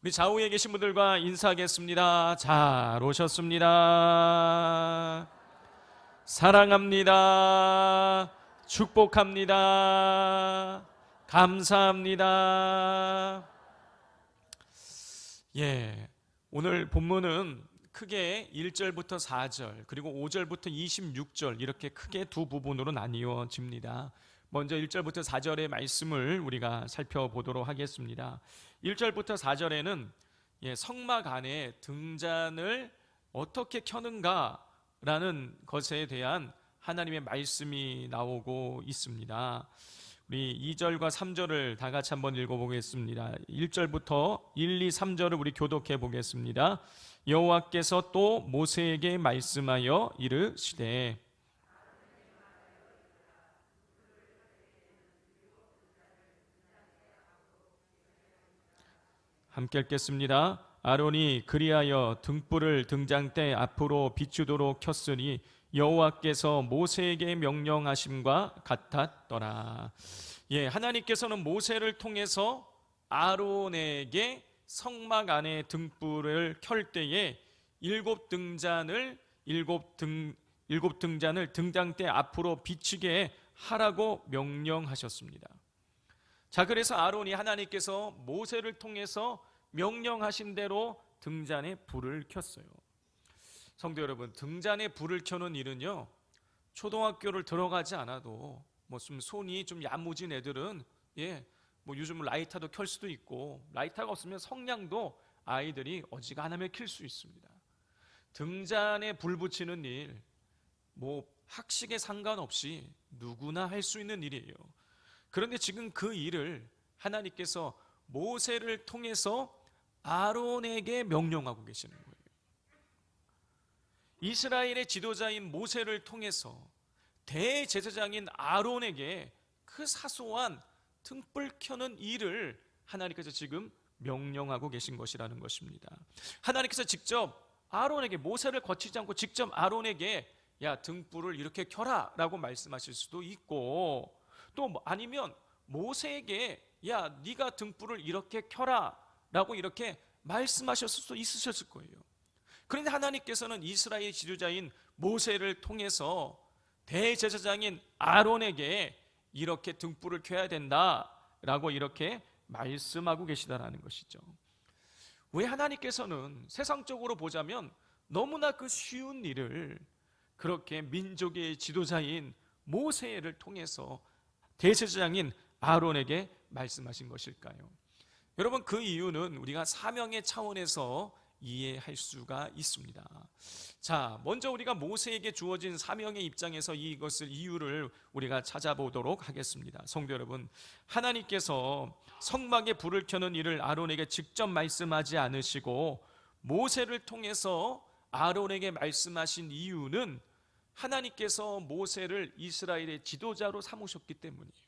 우리 좌우에 계신 분들과 인사하겠습니다. 잘 오셨습니다. 사랑합니다. 축복합니다. 감사합니다. 오늘 본문은 크게 1절부터 4절 그리고 5절부터 26절 이렇게 크게 두 부분으로 나뉘어집니다. 먼저 1절부터 4절의 말씀을 우리가 살펴보도록 하겠습니다. 1절부터 4절에는 성막 안에 등잔을 어떻게 켜는가라는 것에 대한 하나님의 말씀이 나오고 있습니다. 우리 2절과 3절을 다 같이 한번 읽어보겠습니다. 1절부터 1, 2, 3절을 우리 교독해 보겠습니다. 여호와께서 또 모세에게 말씀하여 이르시되, 함께 읽겠습니다. 아론이 그리하여 등불을 등잔대 앞으로 비추도록 켰으니 여호와께서 모세에게 명령하심과 같았더라. 하나님께서는 모세를 통해서 아론에게 성막 안에 등불을 켤 때에 일곱 등잔을 등잔대 앞으로 비추게 하라고 명령하셨습니다. 자, 그래서 아론이 하나님께서 모세를 통해서 명령하신 대로 등잔에 불을 켰어요. 성도 여러분, 등잔에 불을 켜는 일은요, 초등학교를 들어가지 않아도 좀 손이 좀 야무진 애들은 요즘 라이터도 켤 수도 있고, 라이터가 없으면 성냥도 아이들이 어지간하면 켤 수 있습니다. 등잔에 불 붙이는 일, 학식에 상관없이 누구나 할 수 있는 일이에요. 그런데 지금 그 일을 하나님께서 모세를 통해서 아론에게 명령하고 계시는 거예요. 이스라엘의 지도자인 모세를 통해서 대제사장인 아론에게 그 사소한 등불 켜는 일을 하나님께서 지금 명령하고 계신 것이라는 것입니다. 하나님께서 직접 아론에게, 모세를 거치지 않고 직접 아론에게 야, 등불을 이렇게 켜라 라고 말씀하실 수도 있고, 또 아니면 모세에게 야, 네가 등불을 이렇게 켜라 라고 이렇게 말씀하셨을 수도 있으셨을 거예요. 그런데 하나님께서는 이스라엘 지도자인 모세를 통해서 대제사장인 아론에게 이렇게 등불을 켜야 된다라고 이렇게 말씀하고 계시다라는 것이죠. 왜 하나님께서는 세상적으로 보자면 너무나 그 쉬운 일을 그렇게 민족의 지도자인 모세를 통해서 대제사장인 아론에게 말씀하신 것일까요? 여러분, 그 이유는 우리가 사명의 차원에서 이해할 수가 있습니다. 자, 먼저 우리가 모세에게 주어진 사명의 입장에서 이유를 우리가 찾아보도록 하겠습니다. 성도 여러분, 하나님께서 성막에 불을 켜는 일을 아론에게 직접 말씀하지 않으시고 모세를 통해서 아론에게 말씀하신 이유는 하나님께서 모세를 이스라엘의 지도자로 삼으셨기 때문이에요.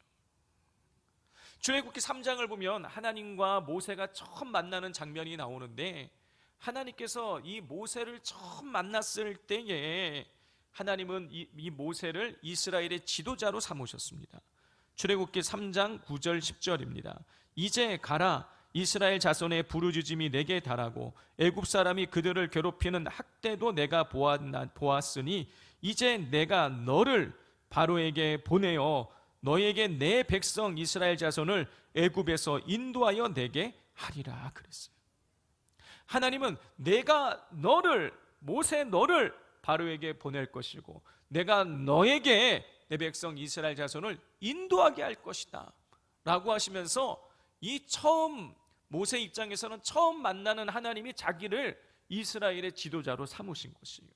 출애굽기 3장을 보면 하나님과 모세가 처음 만나는 장면이 나오는데, 하나님께서 이 모세를 처음 만났을 때에 하나님은 이 모세를 이스라엘의 지도자로 삼으셨습니다. 출애굽기 3장 9절 10절입니다. 이제 가라, 이스라엘 자손의 부르짖음이 내게 달하고 애굽 사람이 그들을 괴롭히는 학대도 내가 보았으니 이제 내가 너를 바로에게 보내어 너에게 내 백성 이스라엘 자손을 애굽에서 인도하여 내게 하리라 그랬어요. 하나님은 내가 모세 너를 바로에게 보낼 것이고 내가 너에게 내 백성 이스라엘 자손을 인도하게 할 것이다 라고 하시면서 모세 입장에서는 처음 만나는 하나님이 자기를 이스라엘의 지도자로 삼으신 것이에요.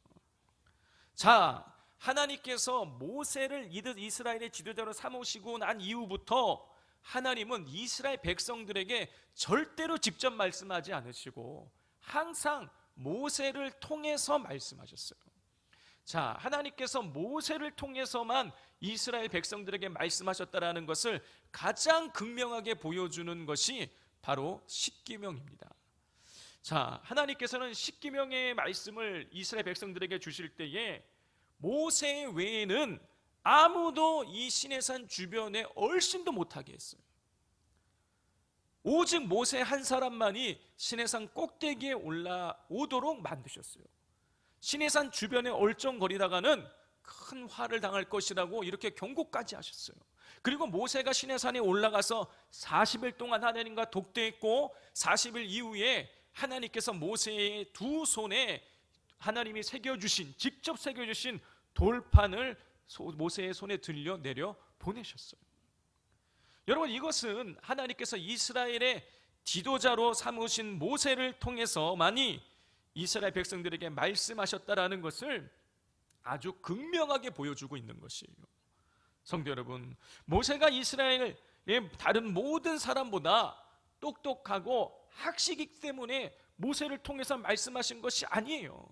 자, 하나님께서 모세를 이스라엘의 지도자로 삼으시고 난 이후부터 하나님은 이스라엘 백성들에게 절대로 직접 말씀하지 않으시고 항상 모세를 통해서 말씀하셨어요. 자, 하나님께서 모세를 통해서만 이스라엘 백성들에게 말씀하셨다라는 것을 가장 극명하게 보여주는 것이 바로 십계명입니다. 자, 하나님께서는 십계명의 말씀을 이스라엘 백성들에게 주실 때에 모세 외에는 아무도 이 시내산 주변에 얼씬도 못하게 했어요. 오직 모세 한 사람만이 시내산 꼭대기에 올라오도록 만드셨어요. 시내산 주변에 얼쩡거리다가는 큰 화를 당할 것이라고 이렇게 경고까지 하셨어요. 그리고 모세가 시내산에 올라가서 40일 동안 하나님과 독대했고 40일 이후에 하나님께서 모세의 두 손에 하나님이 직접 새겨주신 돌판을 모세의 손에 들려 내려 보내셨어요. 여러분, 이것은 하나님께서 이스라엘의 지도자로 삼으신 모세를 통해서만이 이스라엘 백성들에게 말씀하셨다라는 것을 아주 극명하게 보여주고 있는 것이에요. 성도 여러분, 모세가 이스라엘의 다른 모든 사람보다 똑똑하고 학식이기 때문에 모세를 통해서 말씀하신 것이 아니에요.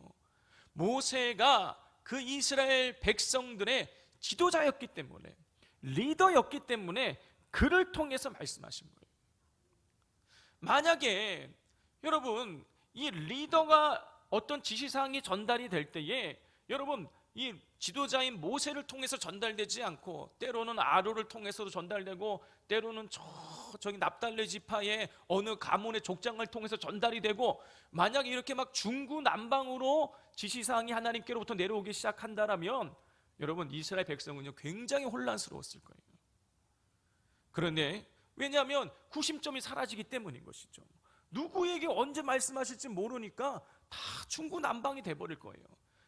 모세가 그 이스라엘 백성들의 지도자였기 때문에, 리더였기 때문에 그를 통해서 말씀하신 거예요. 만약에 여러분 이 리더가 어떤 지시사항이 전달이 될 때에 여러분 이 지도자인 모세를 통해서 전달되지 않고 때로는 아론을 통해서도 전달되고 때로는 저기 납달리 지파의 어느 가문의 족장을 통해서 전달이 되고 만약에 이렇게 막 중구난방으로 지시사항이 하나님께로부터 내려오기 시작한다면 여러분 이스라엘 백성은요 굉장히 혼란스러웠을 거예요. 그런데 왜냐하면 구심점이 사라지기 때문인 것이죠. 누구에게 언제 말씀하실지 모르니까 다 중구난방이 돼버릴 거예요.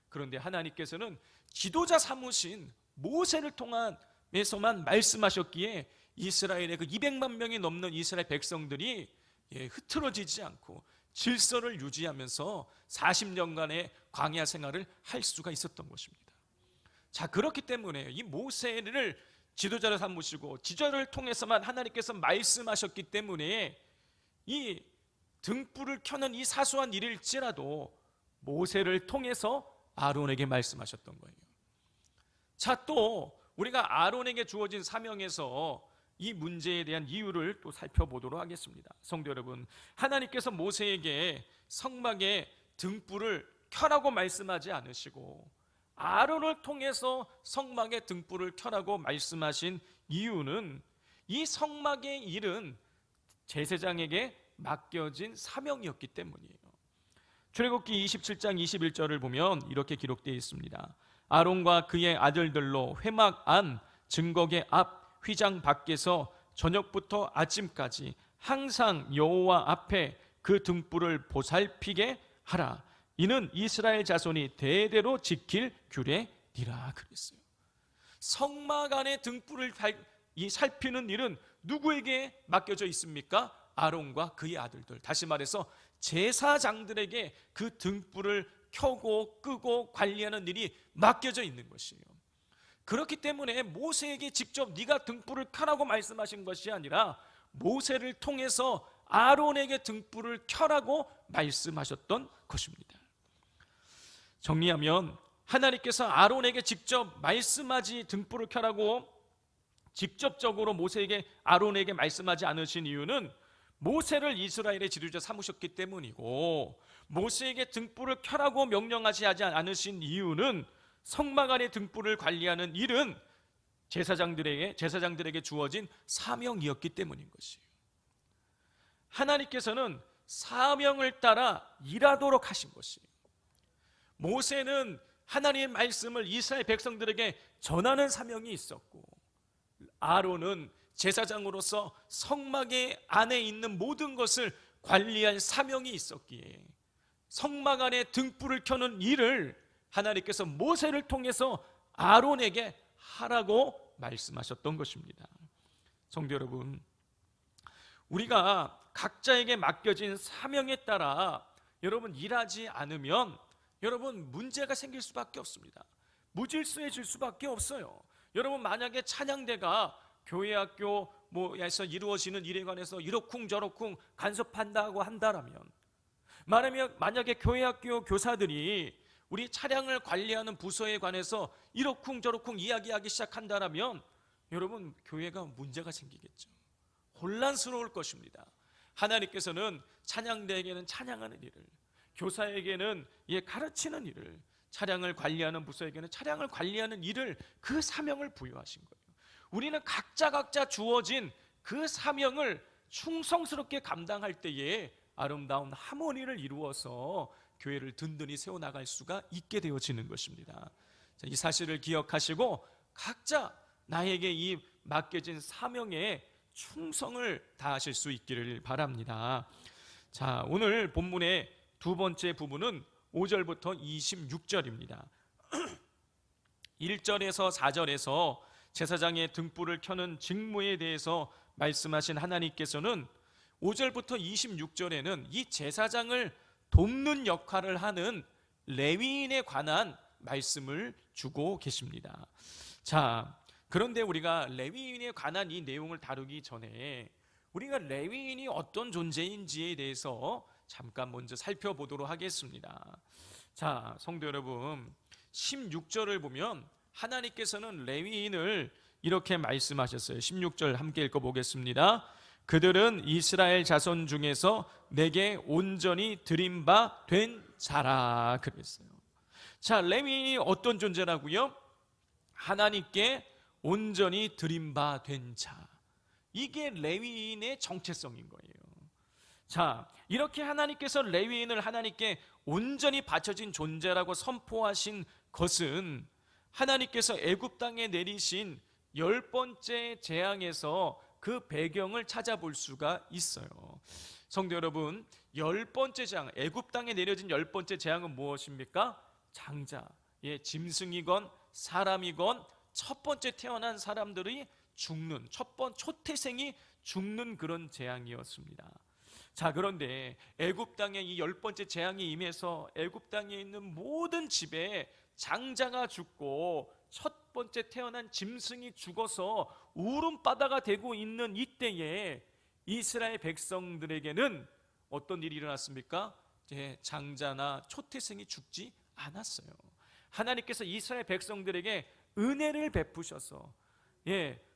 그런데 하나님께서는 지도자 삼으신 모세를 통해서만 말씀하셨기에 이스라엘의 그 200만 명이 넘는 이스라엘 백성들이 흐트러지지 않고 질서를 유지하면서 40년간의 광야 생활을 할 수가 있었던 것입니다. 자, 그렇기 때문에 이 모세를 지도자로 삼으시고 지도자를 통해서만 하나님께서 말씀하셨기 때문에 이 등불을 켜는 이 사소한 일일지라도 모세를 통해서 아론에게 말씀하셨던 거예요. 자, 또 우리가 아론에게 주어진 사명에서 이 문제에 대한 이유를 또 살펴보도록 하겠습니다. 성도 여러분, 하나님께서 모세에게 성막에 등불을 켜라고 말씀하지 않으시고 아론을 통해서 성막에 등불을 켜라고 말씀하신 이유는 이 성막의 일은 제사장에게 맡겨진 사명이었기 때문이에요. 출애굽기 27장 21절을 보면 이렇게 기록되어 있습니다. 아론과 그의 아들들로 회막 안 증거계 앞 휘장 밖에서 저녁부터 아침까지 항상 여호와 앞에 그 등불을 보살피게 하라. 이는 이스라엘 자손이 대대로 지킬 규례니라 그랬어요. 성막 안에 등불을 살피는 일은 누구에게 맡겨져 있습니까? 아론과 그의 아들들, 다시 말해서 제사장들에게 그 등불을 켜고 끄고 관리하는 일이 맡겨져 있는 것이에요. 그렇기 때문에 모세에게 직접 네가 등불을 켜라고 말씀하신 것이 아니라 모세를 통해서 아론에게 등불을 켜라고 말씀하셨던 것입니다. 정리하면 하나님께서 아론에게 직접 말씀하지 등불을 켜라고 직접적으로 모세에게 아론에게 말씀하지 않으신 이유는 모세를 이스라엘의 지도자 삼으셨기 때문이고, 모세에게 등불을 켜라고 명령하지 않으신 이유는 성막 안의 등불을 관리하는 일은 제사장들에게 주어진 사명이었기 때문인 것이에요. 하나님께서는 사명을 따라 일하도록 하신 것이에요. 모세는 하나님의 말씀을 이스라엘 백성들에게 전하는 사명이 있었고, 아론은 제사장으로서 성막의 안에 있는 모든 것을 관리할 사명이 있었기에 성막 안에 등불을 켜는 일을 하나님께서 모세를 통해서 아론에게 하라고 말씀하셨던 것입니다. 성도 여러분, 우리가 각자에게 맡겨진 사명에 따라 여러분 일하지 않으면 여러분 문제가 생길 수밖에 없습니다. 무질서해질 수밖에 없어요. 여러분 만약에 찬양대가 교회 학교 뭐에서 이루어지는 일에 관해서 이러쿵저러쿵 간섭한다고 한다라면, 만약에 교회 학교 교사들이 우리 차량을 관리하는 부서에 관해서 이러쿵저러쿵 이야기하기 시작한다라면 여러분 교회가 문제가 생기겠죠. 혼란스러울 것입니다. 하나님께서는 찬양대에게는 찬양하는 일을, 교사에게는 가르치는 일을, 차량을 관리하는 부서에게는 차량을 관리하는 일을, 그 사명을 부여하신 거예요. 우리는 각자 주어진 그 사명을 충성스럽게 감당할 때에 아름다운 하모니를 이루어서 교회를 든든히 세워나갈 수가 있게 되어지는 것입니다. 자, 이 사실을 기억하시고 각자 나에게 이 맡겨진 사명에 충성을 다하실 수 있기를 바랍니다. 자, 오늘 본문의 두 번째 부분은 5절부터 26절입니다. 1절에서 4절에서 제사장의 등불을 켜는 직무에 대해서 말씀하신 하나님께서는 5절부터 26절에는 이 제사장을 돕는 역할을 하는 레위인에 관한 말씀을 주고 계십니다. 자, 그런데 우리가 레위인에 관한 이 내용을 다루기 전에 우리가 레위인이 어떤 존재인지에 대해서 잠깐 먼저 살펴보도록 하겠습니다. 자, 성도 여러분, 16절을 보면 하나님께서는 레위인을 이렇게 말씀하셨어요. 16절 함께 읽어보겠습니다. 그들은 이스라엘 자손 중에서 내게 온전히 드린 바 된 자라 그랬어요. 자, 레위인이 어떤 존재라고요? 하나님께 온전히 드린 바 된 자. 이게 레위인의 정체성인 거예요. 자, 이렇게 하나님께서 레위인을 하나님께 온전히 바쳐진 존재라고 선포하신 것은 하나님께서 애굽 땅에 내리신 10번째 재앙에서 그 배경을 찾아볼 수가 있어요. 성도 여러분, 10번째 재앙, 애굽 땅에 내려진 10번째 재앙은 무엇입니까? 장자, 짐승이건 사람이건 첫 번째 태어난 사람들이 죽는, 초태생이 죽는 그런 재앙이었습니다. 자, 그런데 애굽 땅에 이 10번째 재앙이 임해서 애굽 땅에 있는 모든 집에 장자가 죽고 첫 번째 태어난 짐승이 죽어서 울음바다가 되고 있는 이때에 이스라엘 백성들에게는 어떤 일이 일어났습니까? 장자나 초태생이 죽지 않았어요. 하나님께서 이스라엘 백성들에게 은혜를 베푸셔서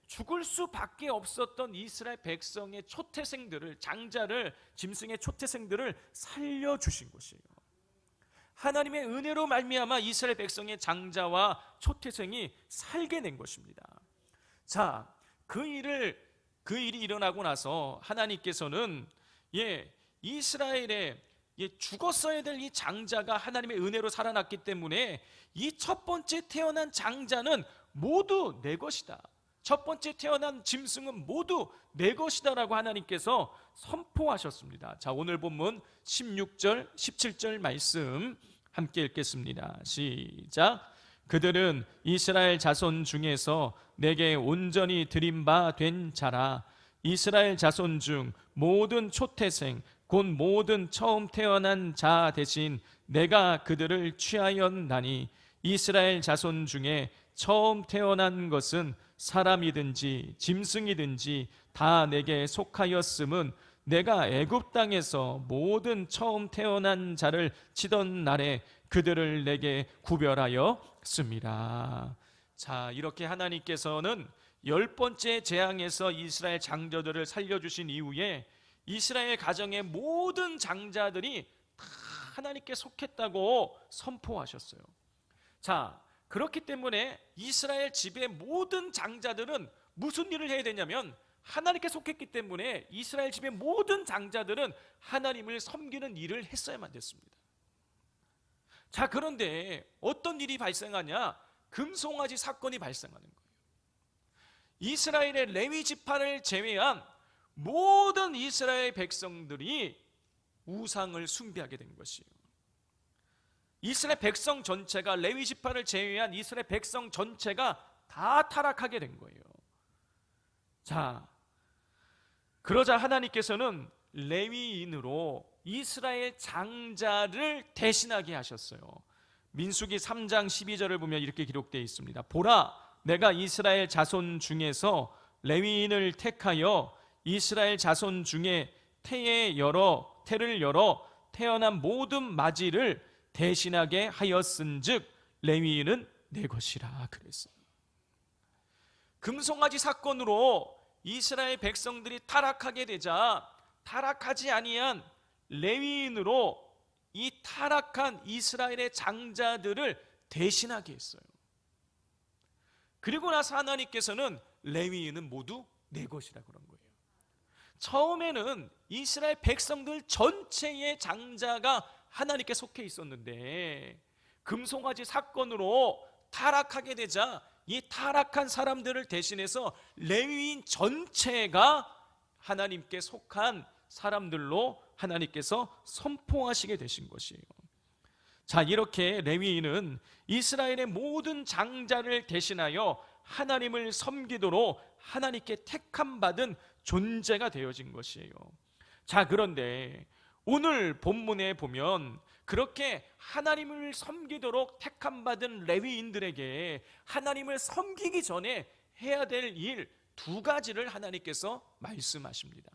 죽을 수밖에 없었던 이스라엘 백성의 초태생들을, 장자를, 짐승의 초태생들을 살려주신 것이에요. 하나님의 은혜로 말미암아 이스라엘 백성의 장자와 초태생이 살게 된 것입니다. 자, 그 일이 일어나고 나서 하나님께서는 이스라엘의 죽었어야 될 이 장자가 하나님의 은혜로 살아났기 때문에 이 첫 번째 태어난 장자는 모두 내 것이다. 첫 번째 태어난 짐승은 모두 내 것이다 라고 하나님께서 선포하셨습니다. 자, 오늘 본문 16절 17절 말씀 함께 읽겠습니다. 시작. 그들은 이스라엘 자손 중에서 내게 온전히 드린 바 된 자라. 이스라엘 자손 중 모든 초태생 곧 모든 처음 태어난 자 대신 내가 그들을 취하였나니 이스라엘 자손 중에 처음 태어난 것은 사람이든지 짐승이든지 다 내게 속하였음은 내가 애굽 땅에서 모든 처음 태어난 자를 치던 날에 그들을 내게 구별하였습니다. 자, 이렇게 하나님께서는 10번째 재앙에서 이스라엘 장자들을 살려주신 이후에 이스라엘 가정의 모든 장자들이 다 하나님께 속했다고 선포하셨어요. 자, 그렇기 때문에 이스라엘 집의 모든 장자들은 무슨 일을 해야 되냐면 하나님께 속했기 때문에 이스라엘 집의 모든 장자들은 하나님을 섬기는 일을 했어야만 됐습니다. 자, 그런데 어떤 일이 발생하냐? 금송아지 사건이 발생하는 거예요. 이스라엘의 레위 지파를 제외한 모든 이스라엘 백성들이 우상을 숭배하게 된 것이에요. 이스라엘 백성 전체가, 레위 지파를 제외한 이스라엘 백성 전체가 다 타락하게 된 거예요. 자, 그러자 하나님께서는 레위인으로 이스라엘 장자를 대신하게 하셨어요. 민수기 3장 12절을 보면 이렇게 기록되어 있습니다. 보라, 내가 이스라엘 자손 중에서 레위인을 택하여 이스라엘 자손 중에 태를 열어 태어난 모든 마지를 대신하게 하였은즉 레위인은 내 것이라 그랬어요. 금송아지 사건으로 이스라엘 백성들이 타락하게 되자 타락하지 아니한 레위인으로 이 타락한 이스라엘의 장자들을 대신하게 했어요. 그리고 나서 하나님께서는 레위인은 모두 내 것이라 그런 거예요. 처음에는 이스라엘 백성들 전체의 장자가 하나님께 속해 있었는데 금송아지 사건으로 타락하게 되자 이 타락한 사람들을 대신해서 레위인 전체가 하나님께 속한 사람들로 하나님께서 선포하시게 되신 것이에요. 자, 이렇게 레위인은 이스라엘의 모든 장자를 대신하여 하나님을 섬기도록 하나님께 택함받은 존재가 되어진 것이에요. 자, 그런데 오늘 본문에 보면 그렇게 하나님을 섬기도록 택함받은 레위인들에게 하나님을 섬기기 전에 해야 될 일 두 가지를 하나님께서 말씀하십니다.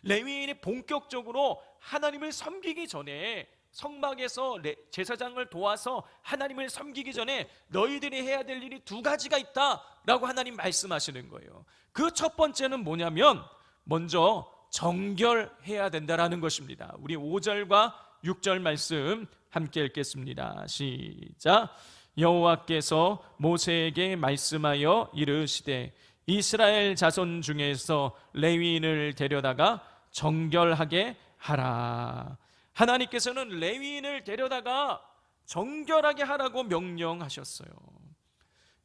레위인이 본격적으로 하나님을 섬기기 전에 성막에서 제사장을 도와서 하나님을 섬기기 전에 너희들이 해야 될 일이 두 가지가 있다라고 하나님 말씀하시는 거예요. 그 첫 번째는 뭐냐면 먼저 정결해야 된다라는 것입니다. 우리 5절과 6절 말씀 함께 읽겠습니다. 시작. 여호와께서 모세에게 말씀하여 이르시되 이스라엘 자손 중에서 레위인을 데려다가 정결하게 하라. 하나님께서는 레위인을 데려다가 정결하게 하라고 명령하셨어요.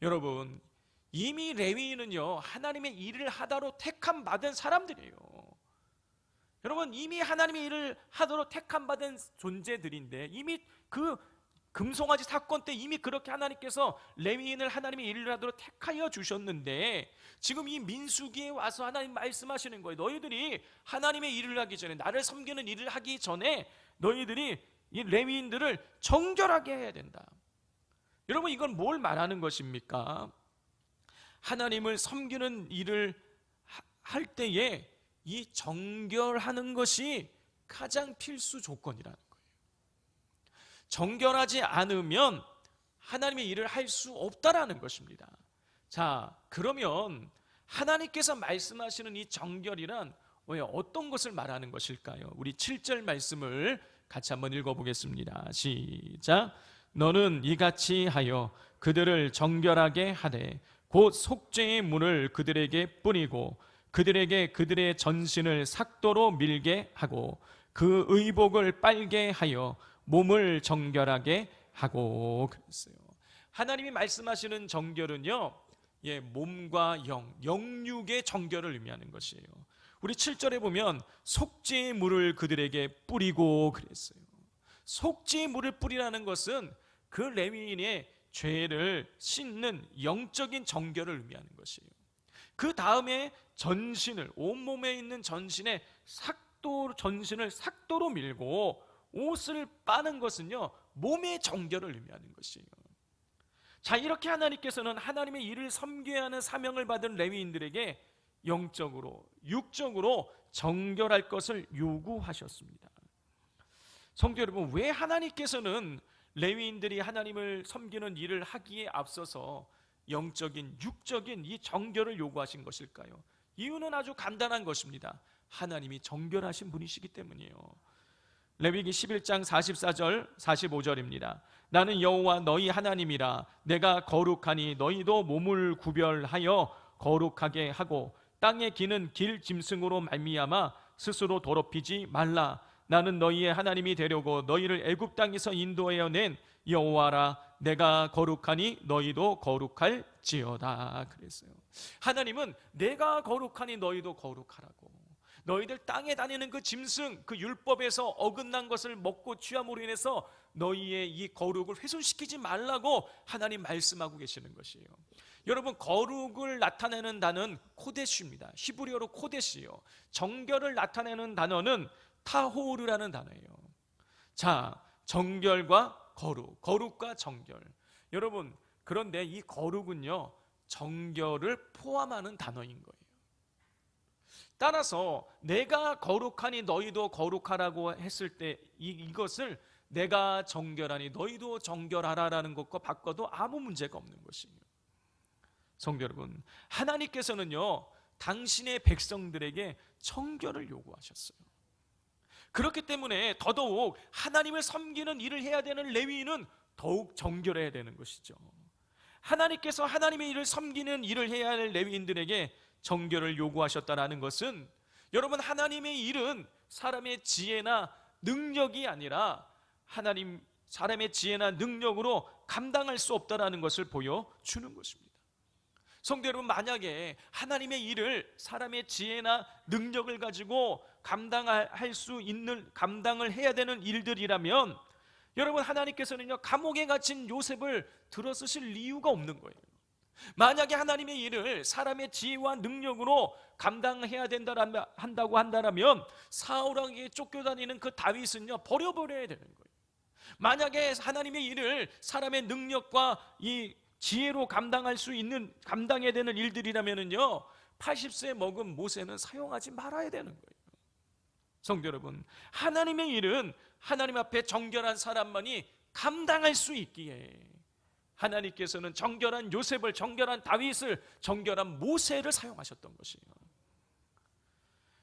여러분, 이미 레위인은요 하나님의 일을 하도록 택함 받은 사람들이에요. 여러분, 이미 하나님의 일을 하도록 택함 받은 존재들인데 이미 그 금송아지 사건 때 이미 그렇게 하나님께서 레위인을 하나님의 일을 하도록 택하여 주셨는데 지금 이 민수기에 와서 하나님 말씀하시는 거예요. 너희들이 하나님의 일을 하기 전에, 나를 섬기는 일을 하기 전에 너희들이 이 레위인들을 정결하게 해야 된다. 여러분, 이건 뭘 말하는 것입니까? 하나님을 섬기는 일을 할 때에 이 정결하는 것이 가장 필수 조건이라는 거예요. 정결하지 않으면 하나님의 일을 할 수 없다라는 것입니다. 자, 그러면 하나님께서 말씀하시는 이 정결이란 어떤 것을 말하는 것일까요? 우리 7절 말씀을 같이 한번 읽어보겠습니다. 시작. 너는 이같이 하여 그들을 정결하게 하되 곧 속죄의 물을 그들에게 뿌리고 그들에게 그들의 전신을 삭도로 밀게 하고 그 의복을 빨게 하여 몸을 정결하게 하고. 그랬어요. 하나님이 말씀하시는 정결은요, 몸과 영육의 정결을 의미하는 것이에요. 우리 7절에 보면 속죄의 물을 그들에게 뿌리고 그랬어요. 속죄의 물을 뿌리라는 것은 그 레위인의 죄를 씻는 영적인 정결을 의미하는 것이에요. 그 다음에 전신을, 온몸에 있는 전신을 삭도로 밀고 옷을 빠는 것은요 몸의 정결을 의미하는 것이에요. 자, 이렇게 하나님께서는 하나님의 일을 섬겨야 하는 사명을 받은 레위인들에게 영적으로 육적으로 정결할 것을 요구하셨습니다. 성도 여러분, 왜 하나님께서는 레위인들이 하나님을 섬기는 일을 하기에 앞서서 영적인 육적인 이 정결을 요구하신 것일까요? 이유는 아주 간단한 것입니다. 하나님이 정결하신 분이시기 때문이에요. 레위기 11장 44절 45절입니다. 나는 여호와 너희 하나님이라. 내가 거룩하니 너희도 몸을 구별하여 거룩하게 하고 땅에 기는 길 짐승으로 말미암아 스스로 더럽히지 말라. 나는 너희의 하나님이 되려고 너희를 애굽 땅에서 인도하여 낸 여호와라. 내가 거룩하니 너희도 거룩할지어다. 그랬어요. 하나님은 내가 거룩하니 너희도 거룩하라고. 너희들 땅에 다니는 그 짐승, 그 율법에서 어긋난 것을 먹고 취함으로 인해서 너희의 이 거룩을 훼손시키지 말라고 하나님 말씀하고 계시는 것이에요. 여러분, 거룩을 나타내는 단어는 코데시입니다. 히브리어로 코데시요. 정결을 나타내는 단어는 타호르라는 단어예요. 자, 정결과 거룩, 거룩과 정결. 여러분, 그런데 이 거룩은요 정결을 포함하는 단어인 거예요. 따라서 내가 거룩하니 너희도 거룩하라고 했을 때 이것을 내가 정결하니 너희도 정결하라라는 것과 바꿔도 아무 문제가 없는 것이에요. 성도 여러분, 하나님께서는요 당신의 백성들에게 정결을 요구하셨어요. 그렇기 때문에 더더욱 하나님을 섬기는 일을 해야 되는 레위인은 더욱 정결해야 되는 것이죠. 하나님께서 하나님의 일을 섬기는 일을 해야 할 레위인들에게 정결을 요구하셨다라는 것은 여러분, 하나님의 일은 사람의 지혜나 능력이 아니라 사람의 지혜나 능력으로 감당할 수 없다라는 것을 보여주는 것입니다. 성도 여러분, 만약에 하나님의 일을 사람의 지혜나 능력을 가지고 감당을 해야 되는 일들이라면, 여러분, 하나님께서는요, 감옥에 갇힌 요셉을 들어쓰실 이유가 없는 거예요. 만약에 하나님의 일을 사람의 지혜와 능력으로 감당해야 한다고 한다면, 사울에게 쫓겨다니는 그 다윗은요, 버려버려야 되는 거예요. 만약에 하나님의 일을 사람의 능력과 이 지혜로 감당해야 되는 일들이라면요, 80세 먹은 모세는 사용하지 말아야 되는 거예요. 성도 여러분, 하나님의 일은 하나님 앞에 정결한 사람만이 감당할 수 있기에 하나님께서는 정결한 요셉을, 정결한 다윗을, 정결한 모세를 사용하셨던 것이에요.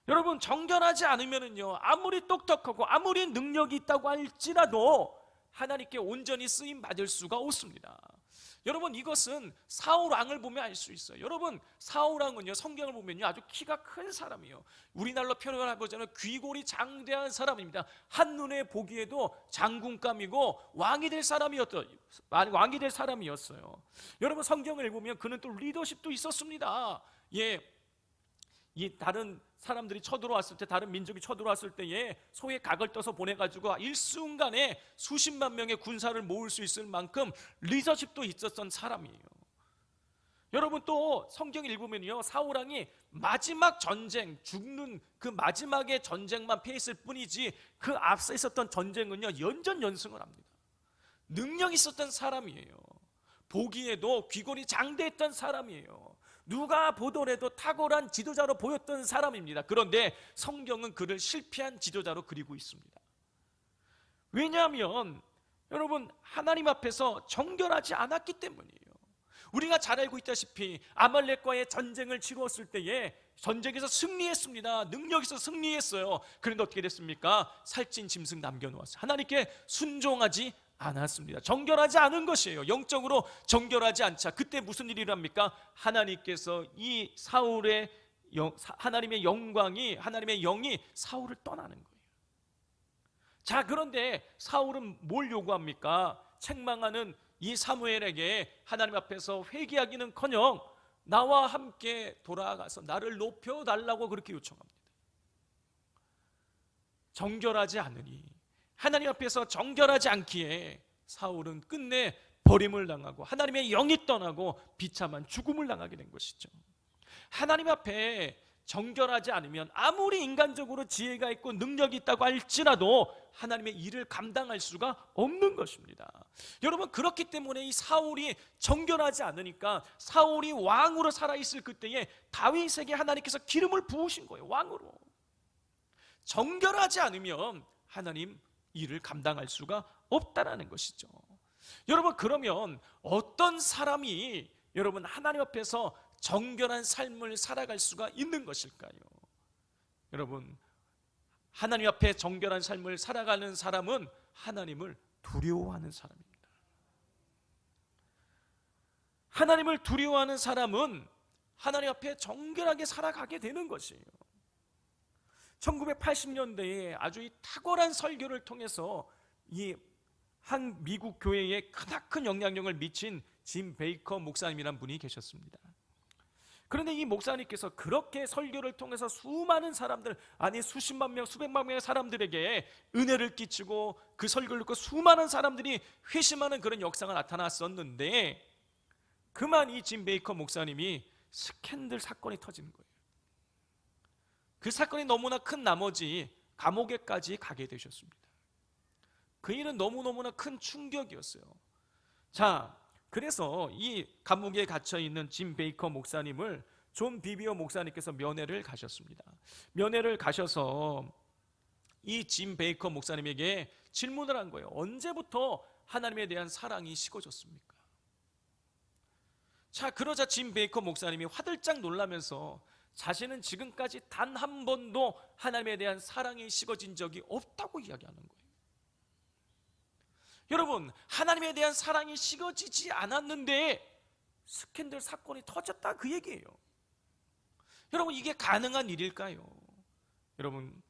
여러분, 정결하지 않으면요, 아무리 똑똑하고 아무리 능력이 있다고 할지라도 하나님께 온전히 쓰임 받을 수가 없습니다. 여러분, 이것은 사울 왕을 보면 알 수 있어요. 여러분, 사울 왕은요, 성경을 보면요, 아주 키가 큰 사람이에요. 우리날로 표현하자면 귀골이 장대한 사람입니다. 한눈에 보기에도 장군감이고 왕이 될 사람이었어요. 여러분, 성경을 읽으면 그는 또 리더십도 있었습니다. 이 다른 사람들이 쳐들어왔을 때, 다른 민족이 쳐들어왔을 때에 소의 각을 떠서 보내가지고 일순간에 수십만 명의 군사를 모을 수 있을 만큼 리더십도 있었던 사람이에요. 여러분, 또 성경 읽으면요, 사울 왕이 마지막 전쟁, 죽는 그 마지막의 전쟁만 패했을 뿐이지 그 앞서 있었던 전쟁은요, 연전연승을 합니다. 능력 있었던 사람이에요. 보기에도 귀골이 장대했던 사람이에요. 누가 보더라도 탁월한 지도자로 보였던 사람입니다. 그런데 성경은 그를 실패한 지도자로 그리고 있습니다. 왜냐하면 여러분, 하나님 앞에서 정결하지 않았기 때문이에요. 우리가 잘 알고 있다시피 아말렉과의 전쟁을 치루었을 때에 전쟁에서 승리했습니다. 능력에서 승리했어요. 그런데 어떻게 됐습니까? 살찐 짐승 남겨놓았어요. 하나님께 순종하지 않았습니다. 정결하지 않은 것이에요. 영적으로 정결하지 않자. 그때 무슨 일이랍니까? 하나님께서 이 사울의 하나님의 영광이, 하나님의 영이 사울을 떠나는 거예요. 자, 그런데 사울은 뭘 요구합니까? 책망하는 이 사무엘에게 하나님 앞에서 회개하기는커녕 나와 함께 돌아가서 나를 높여달라고 그렇게 요청합니다. 정결하지 않으니, 하나님 앞에서 정결하지 않기에 사울은 끝내 버림을 당하고 하나님의 영이 떠나고 비참한 죽음을 당하게 된 것이죠. 하나님 앞에 정결하지 않으면 아무리 인간적으로 지혜가 있고 능력이 있다고 할지라도 하나님의 일을 감당할 수가 없는 것입니다. 여러분, 그렇기 때문에 이 사울이 정결하지 않으니까 사울이 왕으로 살아있을 그때에 다윗에게 하나님께서 기름을 부으신 거예요. 왕으로. 정결하지 않으면 하나님 일을 감당할 수가 없다라는 것이죠. 여러분, 그러면 어떤 사람이 여러분 하나님 앞에서 정결한 삶을 살아갈 수가 있는 것일까요? 여러분, 하나님 앞에 정결한 삶을 살아가는 사람은 하나님을 두려워하는 사람입니다. 하나님을 두려워하는 사람은 하나님 앞에 정결하게 살아가게 되는 것이에요. 1980년대에 아주 탁월한 설교를 통해서 이 한 미국 교회에 크나큰 영향력을 미친 짐 베이커 목사님이란 분이 계셨습니다. 그런데 이 목사님께서 그렇게 설교를 통해서 수많은 사람들, 아니 수십만 명, 수백만 명의 사람들에게 은혜를 끼치고 그 설교를 듣고 수많은 사람들이 회심하는 그런 역사가 나타났었는데, 그만 이 짐 베이커 목사님이 스캔들 사건이 터지는 거예요. 그 사건이 너무나 큰 나머지 감옥에까지 가게 되셨습니다. 그 일은 너무너무나 큰 충격이었어요. 자, 그래서 이 감옥에 갇혀있는 짐 베이커 목사님을 존 비비어 목사님께서 면회를 가셨습니다. 면회를 가셔서 이 짐 베이커 목사님에게 질문을 한 거예요. 언제부터 하나님에 대한 사랑이 식어졌습니까? 자, 그러자 짐 베이커 목사님이 화들짝 놀라면서 자신은 지금까지 단 한 번도 하나님에 대한 사랑이 식어진 적이 없다고 이야기하는 거예요. 여러분, 하나님에 대한 사랑이 식어지지 않았는데 스캔들 사건이 터졌다, 그 얘기예요. 여러분, 이게 가능한 일일까요? 여러분,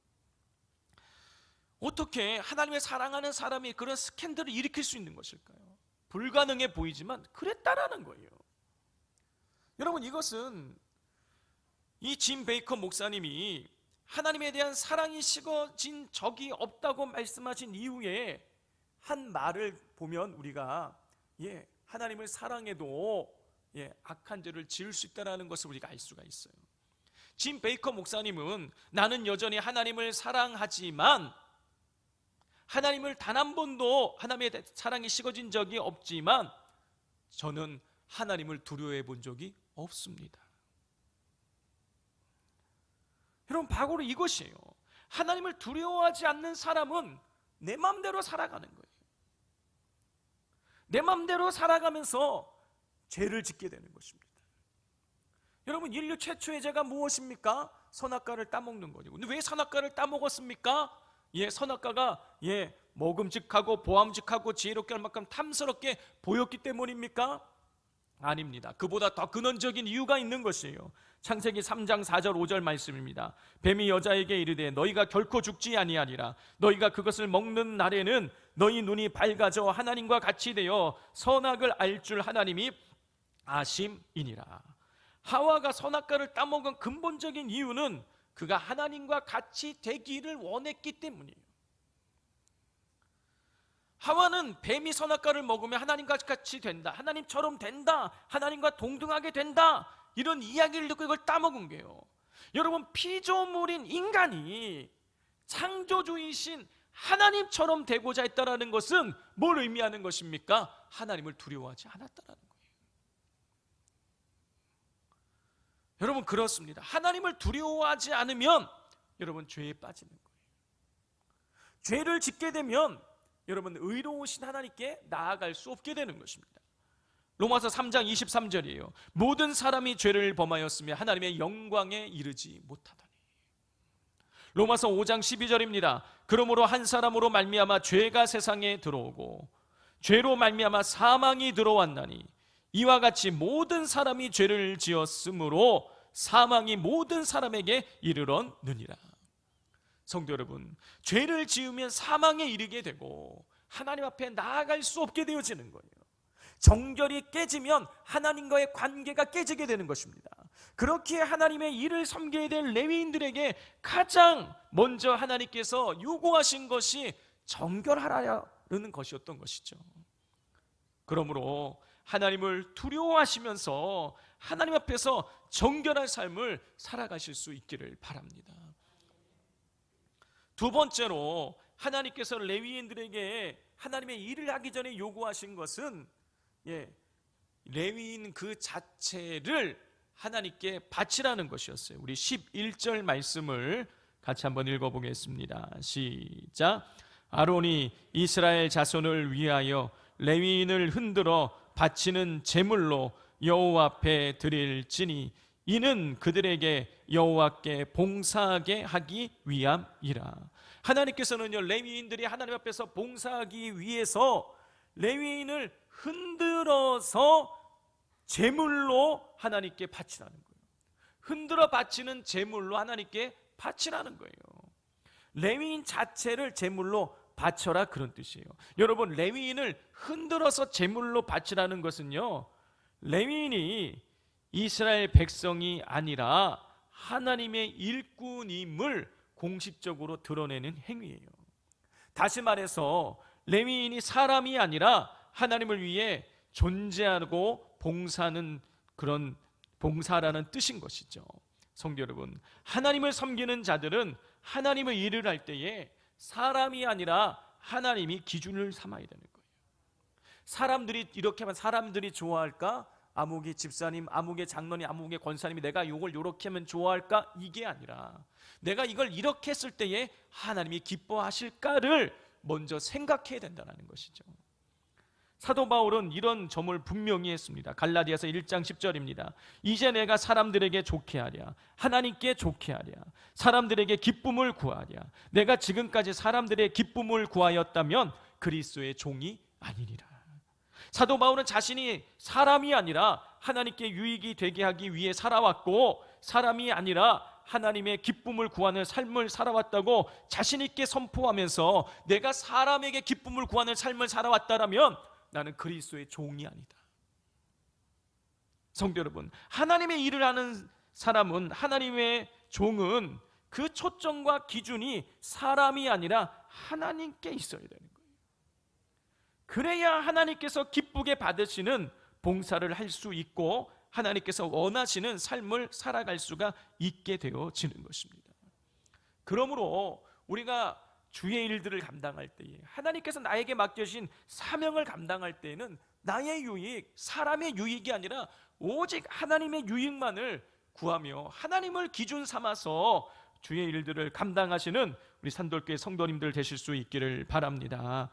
어떻게 하나님의 사랑하는 사람이 그런 스캔들을 일으킬 수 있는 것일까요? 불가능해 보이지만 그랬다라는 거예요. 여러분, 이것은 이 짐 베이커 목사님이 하나님에 대한 사랑이 식어진 적이 없다고 말씀하신 이후에 한 말을 보면 우리가 하나님을 사랑해도 악한 죄를 지을 수 있다는 것을 우리가 알 수가 있어요. 짐 베이커 목사님은 나는 여전히 하나님을 사랑하지만 하나님을 단 한 번도 하나님의 사랑이 식어진 적이 없지만 저는 하나님을 두려워해 본 적이 없습니다. 여러분, 바로 이것이에요. 하나님을 두려워하지 않는 사람은 내 마음대로 살아가는 거예요. 내 마음대로 살아가면서 죄를 짓게 되는 것입니다. 여러분, 인류 최초의 죄가 무엇입니까? 선악과를 따먹는 거죠. 근데 왜 선악과를 따먹었습니까? 선악과가 먹음직하고 보암직하고 지혜롭게 할 만큼 탐스럽게 보였기 때문입니까? 아닙니다. 그보다 더 근원적인 이유가 있는 것이에요. 창세기 3장 4절 5절 말씀입니다. 뱀이 여자에게 이르되 너희가 결코 죽지 아니하리라. 너희가 그것을 먹는 날에는 너희 눈이 밝아져 하나님과 같이 되어 선악을 알 줄 하나님이 아심이니라. 하와가 선악과를 따먹은 근본적인 이유는 그가 하나님과 같이 되기를 원했기 때문이에요. 하와는 뱀이 선악과를 먹으면 하나님과 같이 된다, 하나님처럼 된다, 하나님과 동등하게 된다, 이런 이야기를 듣고 이걸 따먹은 거예요. 여러분, 피조물인 인간이 창조주이신 하나님처럼 되고자 했다라는 것은 뭘 의미하는 것입니까? 하나님을 두려워하지 않았다라는 거예요. 여러분, 그렇습니다. 하나님을 두려워하지 않으면 여러분 죄에 빠지는 거예요. 죄를 짓게 되면 여러분 의로우신 하나님께 나아갈 수 없게 되는 것입니다. 로마서 3장 23절이에요. 모든 사람이 죄를 범하였으며 하나님의 영광에 이르지 못하더니. 로마서 5장 12절입니다. 그러므로 한 사람으로 말미암아 죄가 세상에 들어오고 죄로 말미암아 사망이 들어왔나니 이와 같이 모든 사람이 죄를 지었으므로 사망이 모든 사람에게 이르렀느니라. 성도 여러분, 죄를 지으면 사망에 이르게 되고 하나님 앞에 나아갈 수 없게 되어지는 거예요. 정결이 깨지면 하나님과의 관계가 깨지게 되는 것입니다. 그렇게 하나님의 일을 섬겨야 될 레위인들에게 가장 먼저 하나님께서 요구하신 것이 정결하라는 것이었던 것이죠. 그러므로 하나님을 두려워하시면서 하나님 앞에서 정결한 삶을 살아가실 수 있기를 바랍니다. 두 번째로 하나님께서 레위인들에게 하나님의 일을 하기 전에 요구하신 것은 레위인 그 자체를 하나님께 바치라는 것이었어요. 우리 11절 말씀을 같이 한번 읽어보겠습니다. 시작. 아론이 이스라엘 자손을 위하여 레위인을 흔들어 바치는 제물로 여호와 앞에 드릴지니 이는 그들에게 여호와께 봉사하게 하기 위함이라. 하나님께서는요, 레위인들이 하나님 앞에서 봉사하기 위해서 레위인을 흔들어서 제물로 하나님께 바치라는 거예요. 흔들어 바치는 제물로 하나님께 바치라는 거예요. 레위인 자체를 제물로 바쳐라, 그런 뜻이에요. 여러분, 레위인을 흔들어서 제물로 바치라는 것은요, 레위인이 이스라엘 백성이 아니라 하나님의 일꾼임을 공식적으로 드러내는 행위예요. 다시 말해서 레위인이 사람이 아니라 하나님을 위해 존재하고 봉사하는 그런 봉사라는 뜻인 것이죠. 성도 여러분, 하나님을 섬기는 자들은 하나님의 일을 할 때에 사람이 아니라 하나님이 기준을 삼아야 되는 거예요. 사람들이 이렇게 하면 사람들이 좋아할까? 아무개 집사님, 아무개 장로님, 아무개 권사님이 내가 이걸 이렇게 하면 좋아할까? 이게 아니라 내가 이걸 이렇게 했을 때에 하나님이 기뻐하실까를 먼저 생각해야 된다는 것이죠. 사도 바울은 이런 점을 분명히 했습니다. 갈라디아서 1장 10절입니다. 이제 내가 사람들에게 좋게 하랴, 하나님께 좋게 하랴, 사람들에게 기쁨을 구하랴. 내가 지금까지 사람들의 기쁨을 구하였다면 그리스도의 종이 아니니라. 사도 바울은 자신이 사람이 아니라 하나님께 유익이 되게 하기 위해 살아왔고, 사람이 아니라 하나님의 기쁨을 구하는 삶을 살아왔다고 자신 있게 선포하면서 내가 사람에게 기쁨을 구하는 삶을 살아왔다라면 나는 그리스도의 종이 아니다. 성도 여러분, 하나님의 일을 하는 사람은, 하나님의 종은 그 초점과 기준이 사람이 아니라 하나님께 있어야 되는 거예요. 그래야 하나님께서 기쁘게 받으시는 봉사를 할 수 있고 하나님께서 원하시는 삶을 살아갈 수가 있게 되어지는 것입니다. 그러므로 우리가 주의 일들을 감당할 때에, 하나님께서 나에게 맡겨주신 사명을 감당할 때에는 나의 유익, 사람의 유익이 아니라 오직 하나님의 유익만을 구하며 하나님을 기준 삼아서 주의 일들을 감당하시는 우리 산돌교회 성도님들 되실 수 있기를 바랍니다.